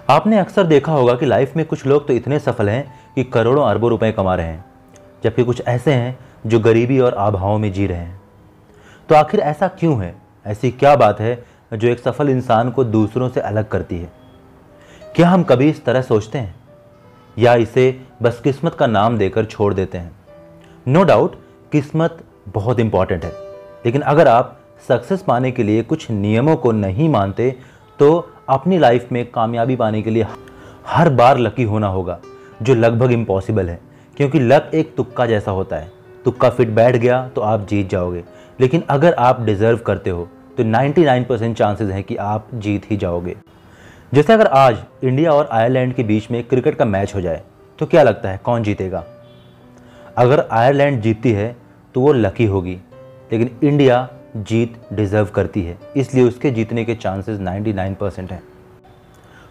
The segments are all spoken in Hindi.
आपने अक्सर देखा होगा कि लाइफ में कुछ लोग तो इतने सफल हैं कि करोड़ों अरबों रुपए कमा रहे हैं, जबकि कुछ ऐसे हैं जो गरीबी और आभाव में जी रहे हैं। तो आखिर ऐसा क्यों है? ऐसी क्या बात है जो एक सफल इंसान को दूसरों से अलग करती है? क्या हम कभी इस तरह सोचते हैं या इसे बस किस्मत का नाम देकर छोड़ देते हैं? नो डाउट किस्मत बहुत इंपॉर्टेंट है, लेकिन अगर आप सक्सेस पाने के लिए कुछ नियमों को नहीं मानते तो अपनी लाइफ में कामयाबी पाने के लिए हर बार लकी होना होगा, जो लगभग इम्पॉसिबल है, क्योंकि लक एक तुक्का जैसा होता है। तुक्का फिट बैठ गया तो आप जीत जाओगे, लेकिन अगर आप डिजर्व करते हो तो 99% चांसेस हैं कि आप जीत ही जाओगे। जैसे अगर आज इंडिया और आयरलैंड के बीच में क्रिकेट का मैच हो जाए तो क्या लगता है कौन जीतेगा? अगर आयरलैंड जीतती है तो वो लकी होगी, लेकिन इंडिया जीत डिजर्व करती है, इसलिए उसके जीतने के चांसेस 99% हैं।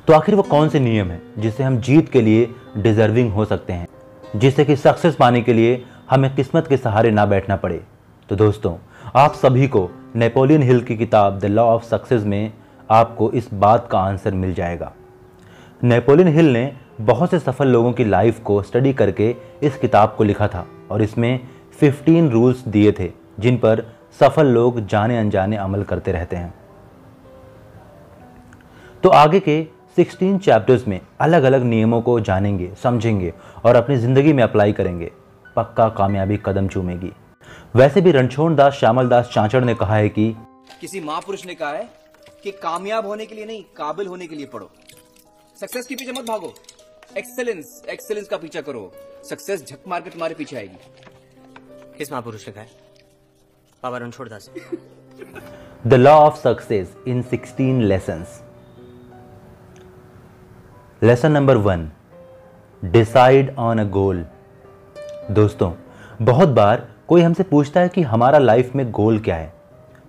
तो आखिर वो कौन से नियम है जिससे हम जीत के लिए डिजर्विंग हो सकते हैं, जिससे कि सक्सेस पाने के लिए हमें किस्मत के सहारे ना बैठना पड़े? तो दोस्तों, आप सभी को नेपोलियन हिल की किताब द लॉ ऑफ सक्सेस में आपको इस बात का आंसर मिल जाएगा। नेपोलियन हिल ने बहुत से सफल लोगों की लाइफ को स्टडी करके इस किताब को लिखा था और इसमें 15 रूल्स दिए थे जिन पर सफल लोग जाने अनजाने अमल करते रहते हैं। तो आगे के 16 चैप्टर्स में अलग अलग नियमों को जानेंगे, समझेंगे और अपनी जिंदगी में अप्लाई करेंगे। पक्का कामयाबी कदम चूमेगी। वैसे भी रणछोड़ दास श्यामल दास चांचड़ ने कहा है कि किसी महापुरुष ने कहा है कि कामयाब होने के लिए नहीं, काबिल होने के लिए पढ़ो। सक्सेस के पीछे मत भागो, एक्सेलेंस का पीछा करो। सक्सेस झक मार के तुम्हारे पीछे आएगी। किस महापुरुष ने कहा है? Baba Ranchhod Das. The law of success in 16 lessons. Lesson number 1, decide on a goal. दोस्तों, बहुत बार कोई हमसे पूछता है कि हमारा लाइफ में गोल क्या है।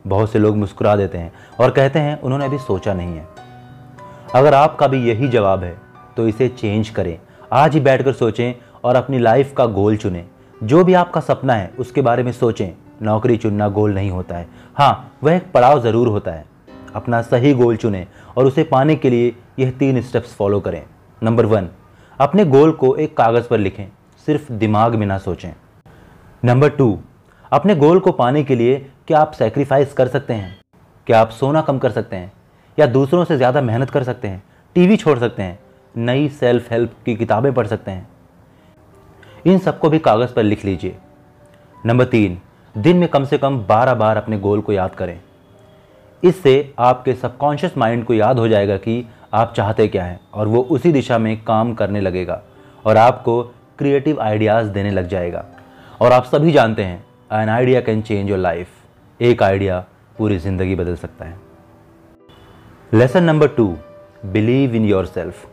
बहुत से लोग मुस्कुरा देते हैं और कहते हैं उन्होंने अभी सोचा नहीं है। अगर आपका भी यही जवाब है तो इसे चेंज करें। आज ही बैठकर सोचें और अपनी लाइफ का गोल चुनें। जो भी आपका सपना है उसके बारे में सोचें। नौकरी चुनना गोल नहीं होता है, हाँ, वह एक पड़ाव ज़रूर होता है। अपना सही गोल चुनें और उसे पाने के लिए यह 3 स्टेप्स फॉलो करें। नंबर 1, अपने गोल को एक कागज़ पर लिखें, सिर्फ दिमाग में ना सोचें। नंबर 2, अपने गोल को पाने के लिए क्या आप सैक्रिफाइस कर सकते हैं? क्या आप सोना कम कर सकते हैं या दूसरों से ज़्यादा मेहनत कर सकते हैं? टीवी छोड़ सकते हैं? नई सेल्फ हेल्प की किताबें पढ़ सकते हैं? इन सबको भी कागज़ पर लिख लीजिए। नंबर 3, दिन में कम से कम 12 बार अपने गोल को याद करें। इससे आपके सबकॉन्शियस माइंड को याद हो जाएगा कि आप चाहते क्या हैं और वो उसी दिशा में काम करने लगेगा और आपको क्रिएटिव आइडियाज़ देने लग जाएगा। और आप सभी जानते हैं, an idea can change your life. एक आइडिया पूरी ज़िंदगी बदल सकता है। Lesson number 2, believe in your self.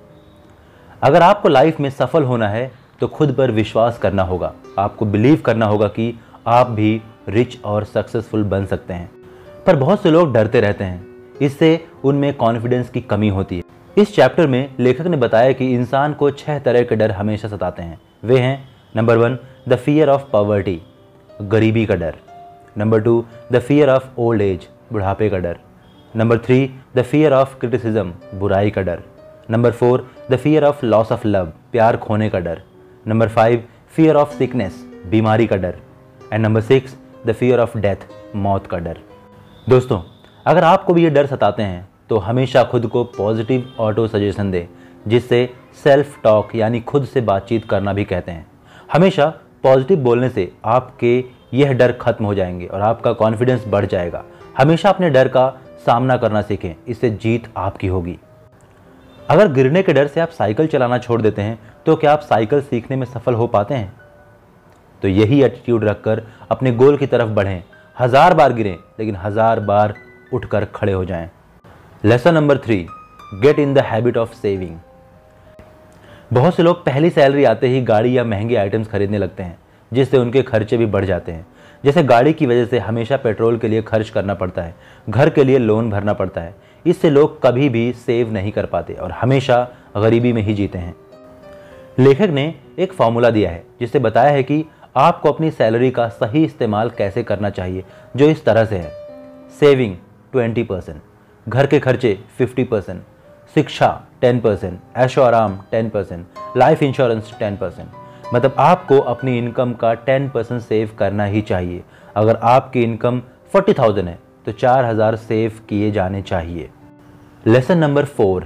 अगर आपको लाइफ में सफल होना है तो खुद पर विश्वास करना होगा। आपको बिलीव करना होगा कि आप भी रिच और सक्सेसफुल बन सकते हैं। पर बहुत से लोग डरते रहते हैं, इससे उनमें कॉन्फिडेंस की कमी होती है। इस चैप्टर में लेखक ने बताया कि इंसान को 6 तरह के डर हमेशा सताते हैं। वे हैं, number 1, the fear of poverty, गरीबी का डर। Number 2, the fear of old age, बुढ़ापे का डर। Number 3, the fear of criticism, बुराई का डर। Number 4, the fear of loss of love, प्यार खोने का डर। नंबर 5, फियर ऑफ सिकनेस, बीमारी का डर। And number 6, the fear of death, मौत का डर। दोस्तों, अगर आपको भी ये डर सताते हैं तो हमेशा खुद को पॉजिटिव ऑटो सजेशन दें, जिससे सेल्फ टॉक यानी खुद से बातचीत करना भी कहते हैं। हमेशा पॉजिटिव बोलने से आपके यह डर खत्म हो जाएंगे और आपका कॉन्फिडेंस बढ़ जाएगा। हमेशा अपने डर का सामना करना सीखें, इससे जीत आपकी होगी। अगर गिरने के डर से आप साइकिल चलाना छोड़ देते हैं तो क्या आप साइकिल सीखने में सफल हो पाते हैं? तो यही एटीट्यूड रखकर अपने गोल की तरफ बढ़ें। 1000 बार गिरें लेकिन 1000 बार उठकर खड़े हो जाएं। Lesson number 3, get in the habit of saving. बहुत से लोग पहली सैलरी आते ही गाड़ी या महंगे आइटम्स खरीदने लगते हैं, जिससे उनके खर्चे भी बढ़ जाते हैं। जैसे गाड़ी की वजह से हमेशा पेट्रोल के लिए खर्च करना पड़ता है, घर के लिए लोन भरना पड़ता है। इससे लोग कभी भी सेव नहीं कर पाते और हमेशा गरीबी में ही जीते हैं। लेखक ने एक फॉर्मूला दिया है जिससे बताया है कि आपको अपनी सैलरी का सही इस्तेमाल कैसे करना चाहिए, जो इस तरह से है। सेविंग 20%, घर के खर्चे 50%, शिक्षा 10%, ऐशो आराम 10%, लाइफ इंश्योरेंस 10%। मतलब आपको अपनी इनकम का 10% सेव करना ही चाहिए। अगर आपकी इनकम 40,000 है तो 4,000 सेव किए जाने चाहिए। Lesson number 4,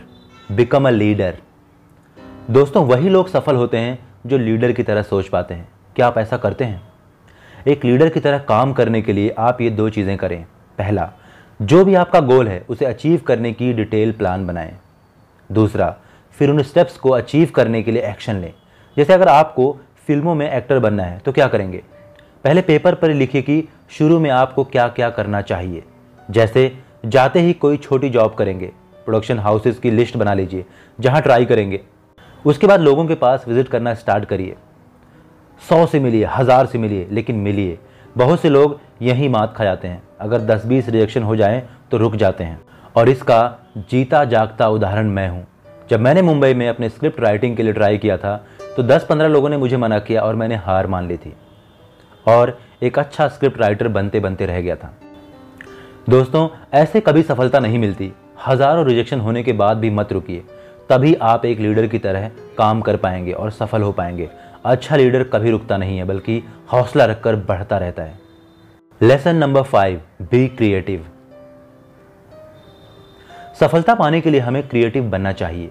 become a leader. दोस्तों, वही लोग सफल होते हैं जो लीडर की तरह सोच पाते हैं। क्या आप ऐसा करते हैं? एक लीडर की तरह काम करने के लिए आप ये 2 चीज़ें करें। पहला, जो भी आपका गोल है उसे अचीव करने की डिटेल प्लान बनाएं। दूसरा, फिर उन स्टेप्स को अचीव करने के लिए एक्शन लें। जैसे अगर आपको फिल्मों में एक्टर बनना है तो क्या करेंगे? पहले पेपर पर लिखिए कि शुरू में आपको क्या क्या करना चाहिए। जैसे जाते ही कोई छोटी जॉब करेंगे, प्रोडक्शन हाउसेस की लिस्ट बना लीजिए जहां ट्राई करेंगे। उसके बाद लोगों के पास विजिट करना स्टार्ट करिए। 100 से मिलिए, 1000 से मिलिए, लेकिन मिलिए। बहुत से लोग यहीं मात खा जाते हैं। अगर 10-20 रिजेक्शन हो जाएं तो रुक जाते हैं। और इसका जीता जागता उदाहरण मैं हूं। जब मैंने मुंबई में अपने स्क्रिप्ट राइटिंग के लिए ट्राई किया था तो 10-15 लोगों ने मुझे मना किया और मैंने हार मान ली थी और एक अच्छा स्क्रिप्ट राइटर बनते बनते रह गया था। दोस्तों, ऐसे कभी सफलता नहीं मिलती। हजारों रिजेक्शन होने के बाद भी मत रुकिए, तभी आप एक लीडर की तरह काम कर पाएंगे और सफल हो पाएंगे। अच्छा लीडर कभी रुकता नहीं है, बल्कि हौसला रखकर बढ़ता रहता है। Lesson number 5, be creative. सफलता पाने के लिए हमें क्रिएटिव बनना चाहिए।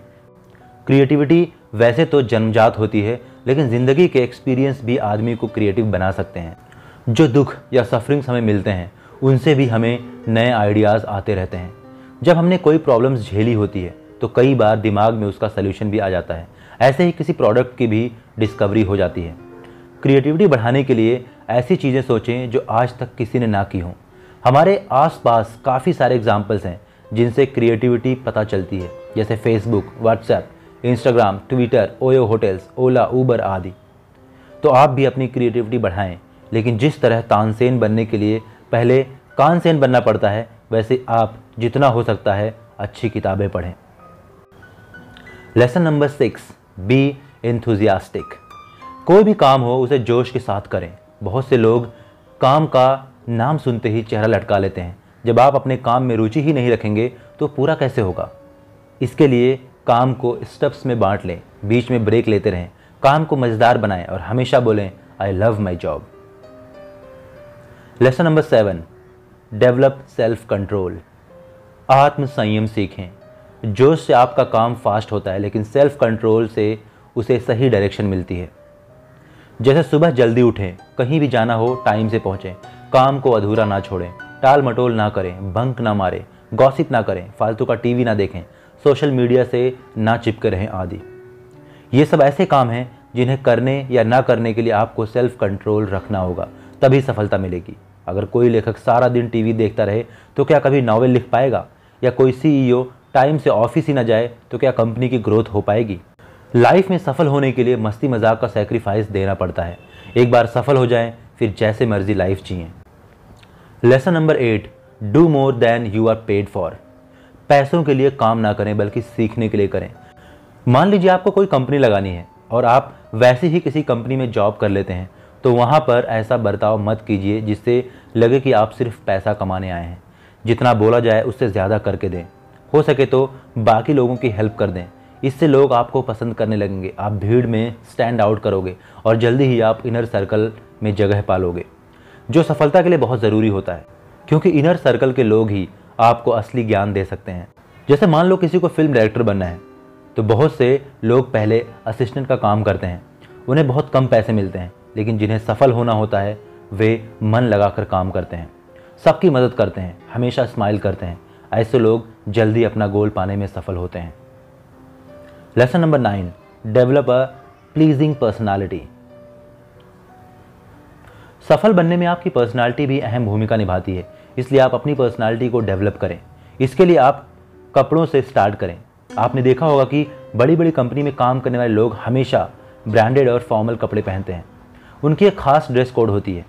क्रिएटिविटी वैसे तो जन्मजात होती है, लेकिन जिंदगी के एक्सपीरियंस भी आदमी को क्रिएटिव बना सकते हैं। जो दुख या सफरिंग्स हमें मिलते हैं उनसे भी हमें नए आइडियाज़ आते रहते हैं। जब हमने कोई प्रॉब्लम्स झेली होती है तो कई बार दिमाग में उसका सल्यूशन भी आ जाता है। ऐसे ही किसी प्रोडक्ट की भी डिस्कवरी हो जाती है। क्रिएटिविटी बढ़ाने के लिए ऐसी चीज़ें सोचें जो आज तक किसी ने ना की हों। हमारे आसपास काफ़ी सारे एग्जाम्पल्स हैं जिनसे क्रिएटिविटी पता चलती है, जैसे Facebook, WhatsApp, Instagram, Twitter, OYO hotels, Ola, Uber आदि। तो आप भी अपनी क्रिएटिविटी बढ़ाएं, लेकिन जिस तरह तानसेन बनने के लिए पहले कानसेन बनना पड़ता है, वैसे आप जितना हो सकता है अच्छी किताबें पढ़ें। Lesson number 6, be enthusiastic. कोई भी काम हो उसे जोश के साथ करें। बहुत से लोग काम का नाम सुनते ही चेहरा लटका लेते हैं। जब आप अपने काम में रुचि ही नहीं रखेंगे तो पूरा कैसे होगा? इसके लिए काम को स्टेप्स में बांट लें, बीच में ब्रेक लेते रहें, काम को मज़ेदार बनाएं और हमेशा बोलें I love my job. Lesson number 7, develop self control. आत्म संयम सीखें। जोश से आपका काम फास्ट होता है, लेकिन सेल्फ कंट्रोल से उसे सही डायरेक्शन मिलती है। जैसे सुबह जल्दी उठें, कहीं भी जाना हो टाइम से पहुँचें, काम को अधूरा ना छोड़ें, टाल मटोल ना करें, बंक ना मारें, गॉसिप ना करें, फालतू का टीवी ना देखें, सोशल मीडिया से ना चिपके रहें आदि। ये सब ऐसे काम हैं जिन्हें करने या ना करने के लिए आपको सेल्फ कंट्रोल रखना होगा, तभी सफलता मिलेगी। अगर कोई लेखक सारा दिन टीवी देखता रहे तो क्या कभी नॉवेल लिख पाएगा? या कोई सीईओ टाइम से ऑफिस ही ना जाए तो क्या कंपनी की ग्रोथ हो पाएगी? लाइफ में सफल होने के लिए मस्ती मजाक का सैक्रिफाइस देना पड़ता है। एक बार सफल हो जाएं, फिर जैसे मर्जी लाइफ जिएं। Lesson number 8, do more than you are paid for. पैसों के लिए काम ना करें, बल्कि सीखने के लिए करें। मान लीजिए आपको कोई कंपनी लगानी है और आप वैसे ही किसी कंपनी में जॉब कर लेते हैं, तो वहाँ पर ऐसा बर्ताव मत कीजिए जिससे लगे कि आप सिर्फ पैसा कमाने आए हैं। जितना बोला जाए उससे ज़्यादा करके दें। हो सके तो बाकी लोगों की हेल्प कर दें, इससे लोग आपको पसंद करने लगेंगे। आप भीड़ में स्टैंड आउट करोगे और जल्दी ही आप इनर सर्कल में जगह पालोगे, जो सफलता के लिए बहुत ज़रूरी होता है, क्योंकि इनर सर्कल के लोग ही आपको असली ज्ञान दे सकते हैं। जैसे मान लो किसी को फिल्म डायरेक्टर बनना है, तो बहुत से लोग पहले असिस्टेंट का काम करते हैं। उन्हें बहुत कम पैसे मिलते हैं, लेकिन जिन्हें सफल होना होता है वे मन लगाकर काम करते हैं, सबकी मदद करते हैं, हमेशा स्माइल करते हैं। ऐसे लोग जल्दी अपना गोल पाने में सफल होते हैं। Lesson number 9, develop a pleasing personality. सफल बनने में आपकी पर्सनालिटी भी अहम भूमिका निभाती है, इसलिए आप अपनी पर्सनालिटी को डेवलप करें। इसके लिए आप कपड़ों से स्टार्ट करें। आपने देखा होगा कि बड़ी बड़ी कंपनी में काम करने वाले लोग हमेशा ब्रांडेड और फॉर्मल कपड़े पहनते हैं। उनकी एक खास ड्रेस कोड होती है।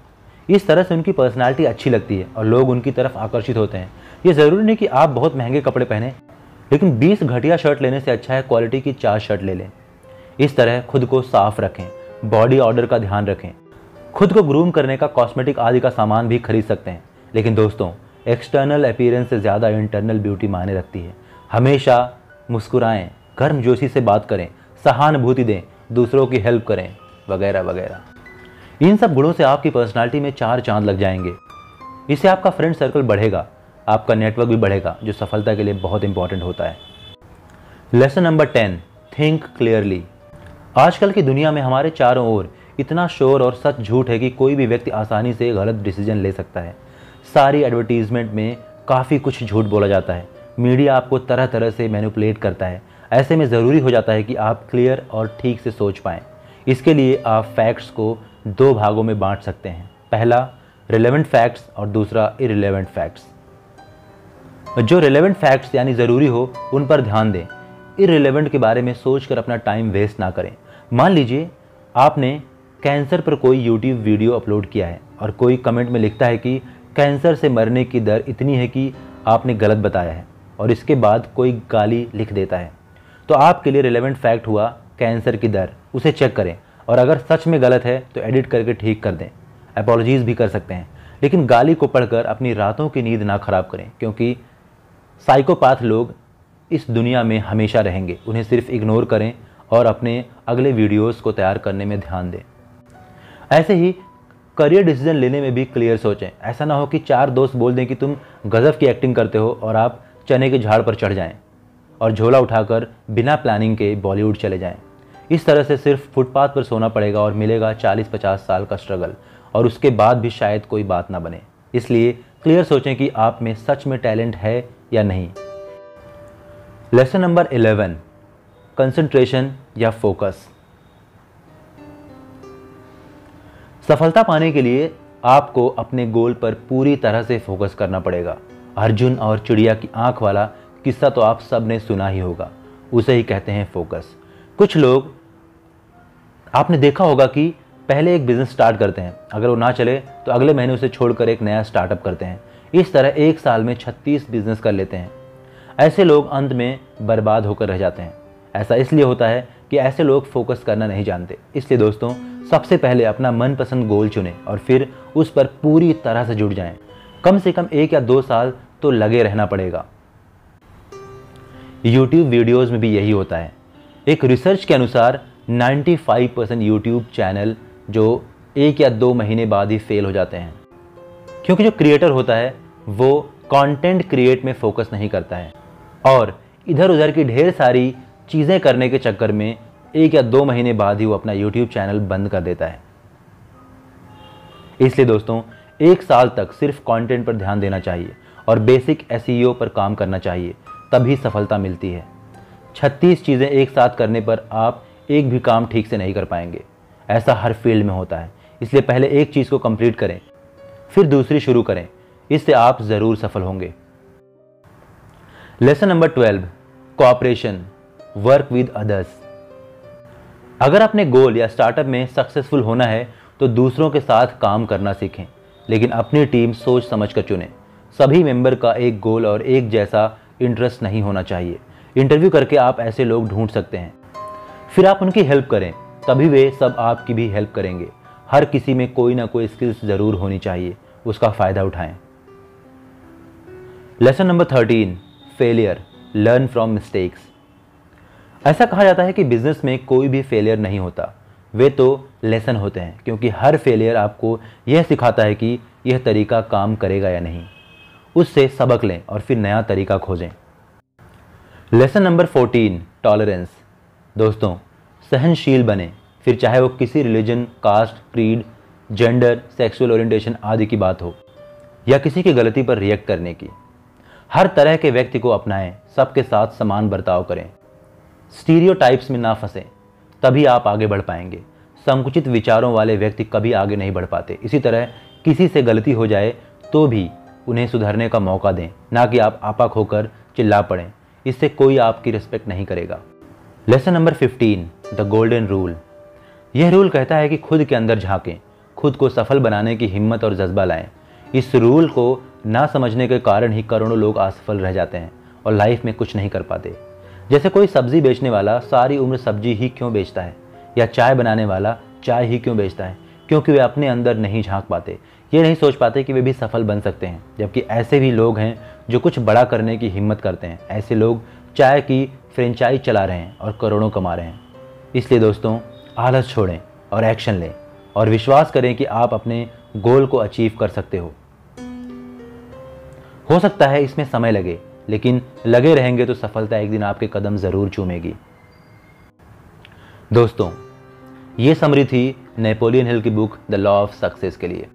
इस तरह से उनकी पर्सनालिटी अच्छी लगती है और लोग उनकी तरफ आकर्षित होते हैं। ये ज़रूरी नहीं कि आप बहुत महंगे कपड़े पहने, लेकिन 20 घटिया शर्ट लेने से अच्छा है क्वालिटी की 4 शर्ट ले लें। इस तरह खुद को साफ रखें, बॉडी ऑर्डर का ध्यान रखें। खुद को ग्रूम करने का कॉस्मेटिक आदि का सामान भी खरीद सकते हैं, लेकिन दोस्तों एक्सटर्नल अपीयरेंस से ज़्यादा इंटरनल ब्यूटी मायने रखती है। हमेशा मुस्कुराएं, गर्मजोशी से बात करें, सहानुभूति दें, दूसरों की हेल्प करें, वगैरह वगैरह। इन सब गुणों से आपकी पर्सनालिटी में 4 चांद लग जाएंगे। इससे आपका फ्रेंड सर्कल बढ़ेगा, आपका नेटवर्क भी बढ़ेगा, जो सफलता के लिए बहुत इंपॉर्टेंट होता है। Lesson number 10, think clearly. आजकल की दुनिया में हमारे चारों ओर इतना शोर और सच झूठ है कि कोई भी व्यक्ति आसानी से गलत डिसीजन ले सकता है। सारी एडवर्टीजमेंट में काफ़ी कुछ झूठ बोला जाता है। मीडिया आपको तरह तरह से मैनिपुलेट करता है। ऐसे में ज़रूरी हो जाता है कि आप क्लियर और ठीक से सोच पाएँ। इसके लिए आप फैक्ट्स को 2 भागों में बांट सकते हैं। पहला रिलेवेंट फैक्ट्स और दूसरा इररिलेवेंट फैक्ट्स। जो रिलेवेंट फैक्ट्स यानी ज़रूरी हो उन पर ध्यान दें। इररिलेवेंट के बारे में सोचकर अपना टाइम वेस्ट ना करें। मान लीजिए आपने कैंसर पर कोई यूट्यूब वीडियो अपलोड किया है और कोई कमेंट में लिखता है कि कैंसर से मरने की दर इतनी है कि आपने गलत बताया है, और इसके बाद कोई गाली लिख देता है, तो आपके लिए रिलेवेंट फैक्ट हुआ कैंसर की दर। उसे चेक करें और अगर सच में गलत है तो एडिट करके ठीक कर दें। अपॉलॉजीज भी कर सकते हैं, लेकिन गाली को पढ़कर अपनी रातों की नींद ना खराब करें, क्योंकि साइकोपाथ लोग इस दुनिया में हमेशा रहेंगे। उन्हें सिर्फ इग्नोर करें और अपने अगले वीडियोस को तैयार करने में ध्यान दें। ऐसे ही करियर डिसीजन लेने में भी क्लियर सोचें। ऐसा ना हो कि 4 दोस्त बोल दें कि तुम गजब की एक्टिंग करते हो और आप चने के झाड़ पर चढ़ जाएं और झोला उठाकर बिना प्लानिंग के बॉलीवुड चले जाएं। इस तरह से सिर्फ फुटपाथ पर सोना पड़ेगा और मिलेगा 40-50 साल का स्ट्रगल, और उसके बाद भी शायद कोई बात ना बने। इसलिए क्लियर सोचें कि आप में सच में टैलेंट है या नहीं। लेसन नंबर 11, कंसंट्रेशन या फोकस। सफलता पाने के लिए आपको अपने गोल पर पूरी तरह से फोकस करना पड़ेगा। अर्जुन और चिड़िया की आंख वाला किस्सा तो आप सब ने सुना ही होगा, उसे ही कहते हैं फोकस। कुछ लोग आपने देखा होगा कि पहले एक बिजनेस स्टार्ट करते हैं, अगर वो ना चले तो अगले महीने उसे छोड़कर एक नया स्टार्टअप करते हैं। इस तरह एक साल में 36 बिजनेस कर लेते हैं। ऐसे लोग अंत में बर्बाद होकर रह जाते हैं। ऐसा इसलिए होता है कि ऐसे लोग फोकस करना नहीं जानते। इसलिए दोस्तों, सबसे पहले अपना मनपसंद गोल चुनें और फिर उस पर पूरी तरह से जुट जाएं। कम से कम 1 या 2 साल तो लगे रहना पड़ेगा। YouTube वीडियोस में भी यही होता है। एक रिसर्च के अनुसार 95% YouTube चैनल जो 1 या 2 महीने बाद ही फेल हो जाते हैं, क्योंकि जो क्रिएटर होता है वो कंटेंट क्रिएट में फोकस नहीं करता है और इधर उधर की ढेर सारी चीज़ें करने के चक्कर में 1 या 2 महीने बाद ही वो अपना YouTube चैनल बंद कर देता है। इसलिए दोस्तों, 1 साल तक सिर्फ कंटेंट पर ध्यान देना चाहिए और बेसिक SEO पर काम करना चाहिए, तभी सफलता मिलती है। 36 चीज़ें एक साथ करने पर आप एक भी काम ठीक से नहीं कर पाएंगे। ऐसा हर फील्ड में होता है। इसलिए पहले एक चीज़ को कंप्लीट करें, फिर दूसरी शुरू करें। इससे आप ज़रूर सफल होंगे। Lesson number 12, cooperation, work with others. अगर अपने गोल या स्टार्टअप में सक्सेसफुल होना है तो दूसरों के साथ काम करना सीखें, लेकिन अपनी टीम सोच समझ कर चुनें। सभी मेंबर का एक गोल और एक जैसा इंटरेस्ट नहीं होना चाहिए। इंटरव्यू करके आप ऐसे लोग ढूंढ सकते हैं, फिर आप उनकी हेल्प करें, तभी वे सब आपकी भी हेल्प करेंगे। हर किसी में कोई ना कोई स्किल्स ज़रूर होनी चाहिए, उसका फ़ायदा उठाएं। Lesson number 13, failure, learn from mistakes. ऐसा कहा जाता है कि बिजनेस में कोई भी फेलियर नहीं होता, वे तो लेसन होते हैं, क्योंकि हर फेलियर आपको यह सिखाता है कि यह तरीका काम करेगा या नहीं। उससे सबक लें और फिर नया तरीका खोजें। Lesson number 14, tolerance. दोस्तों, सहनशील बने, फिर चाहे वो किसी religion, caste, creed, gender, sexual orientation आदि की बात हो या किसी की गलती पर रिएक्ट करने की। हर तरह के व्यक्ति को अपनाएं, सबके साथ समान बर्ताव करें, स्टीरियोटाइप्स में ना फंसें, तभी आप आगे बढ़ पाएंगे। संकुचित विचारों वाले व्यक्ति कभी आगे नहीं बढ़ पाते। इसी तरह किसी से गलती हो जाए तो भी उन्हें सुधरने का मौका दें, ना कि आप आपा खोकर चिल्ला पड़ें। इससे कोई आपकी रिस्पेक्ट नहीं करेगा। Lesson number 15, the golden rule. यह रूल कहता है कि खुद के अंदर झांकें, खुद को सफल बनाने की हिम्मत और जज्बा लाएं। इस रूल को ना समझने के कारण ही करोड़ों लोग असफल रह जाते हैं और लाइफ में कुछ नहीं कर पाते। जैसे कोई सब्जी बेचने वाला सारी उम्र सब्जी ही क्यों बेचता है, या चाय बनाने वाला चाय ही क्यों बेचता है, क्योंकि वे अपने अंदर नहीं झांक पाते। ये नहीं सोच पाते कि वे भी सफल बन सकते हैं। जबकि ऐसे भी लोग हैं जो कुछ बड़ा करने की हिम्मत करते हैं। ऐसे लोग चाय की फ्रेंचाइज चला रहे हैं और करोड़ों कमा रहे हैं। इसलिए दोस्तों, आलस छोड़ें और एक्शन लें और विश्वास करें कि आप अपने गोल को अचीव कर सकते हो सकता है इसमें समय लगे, लेकिन लगे रहेंगे तो सफलता एक दिन आपके कदम ज़रूर चूमेगी। दोस्तों, ये समरी थी नेपोलियन हिल की book the law of success के लिए।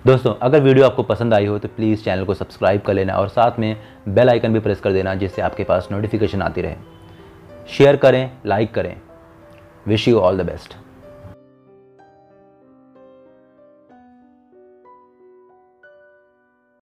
दोस्तों, अगर वीडियो आपको पसंद आई हो तो प्लीज़ चैनल को सब्सक्राइब कर लेना और साथ में बेल आइकन भी प्रेस कर देना, जिससे आपके पास नोटिफिकेशन आती रहे। शेयर करें, लाइक करें। Wish you all the best.